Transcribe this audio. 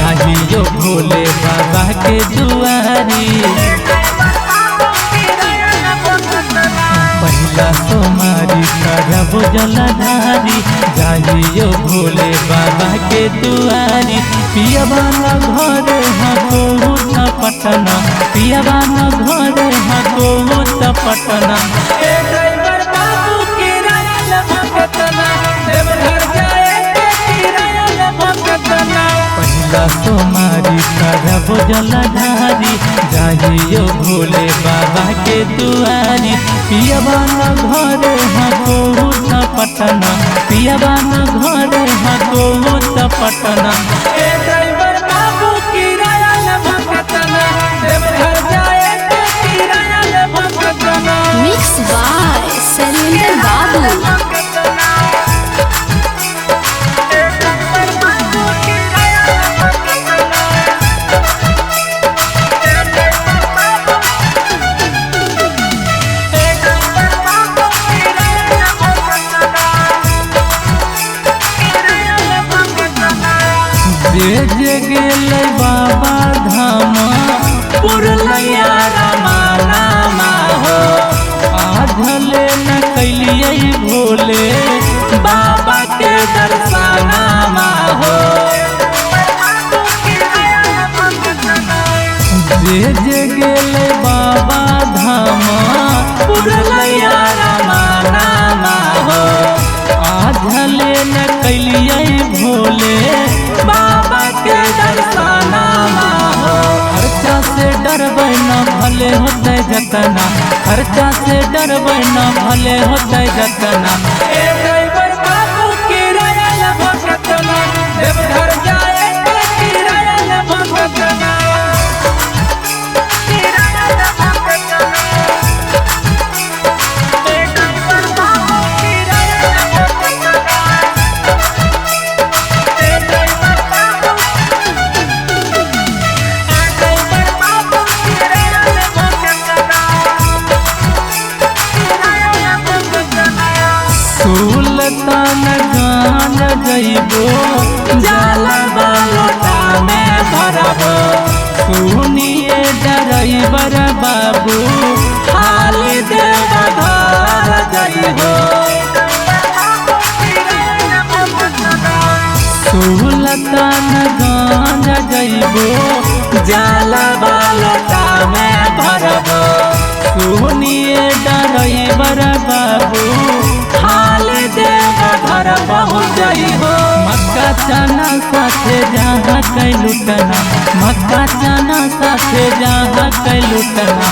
जाइयो भोले बाबा के दुआरी। पहला सोमारी करब जलधारी, जाइयो भोले बाबा के दुआरी। पियबा न घरे हको पटना, पियबा न घरे हको पटना। पहला सोमारी करब जलधारी, जाइयो भोले बाबा के दुआरी। पियबा न घरे हको पटना, पियबा न घरे हको पटना। मिक्स बाय शैलेंद्र बाबू। जे गेल बाबा धाम पुरलैया रमानामा हो। आधले न कैलियै भोले बाबा के दर्शनामा हो। जे गेल बाबा धाम पुरलैया रमानामा हो। आधले न कैलियै भोले बाबा के दर्शनामा हो। खर्चा से डरबै न भले होतै जतना, खर्चा से डरबै न भले होतै जतना। देवघर जाए सुल्तानगंज जइबो, जलवा लोटा में भरबो। सुनिए ड्राइवर बाबू, हाली देवघर जइबो। सुल्तानगंज जइबो, जलवा लोटा में भरबो। सुनिए ड्राइवर बाबू, हाली देवघर पहुँच जइबो। मक्का चना साथे जहाँ कै लुटना, मक्का चना साथे जहाँ कै लुटना।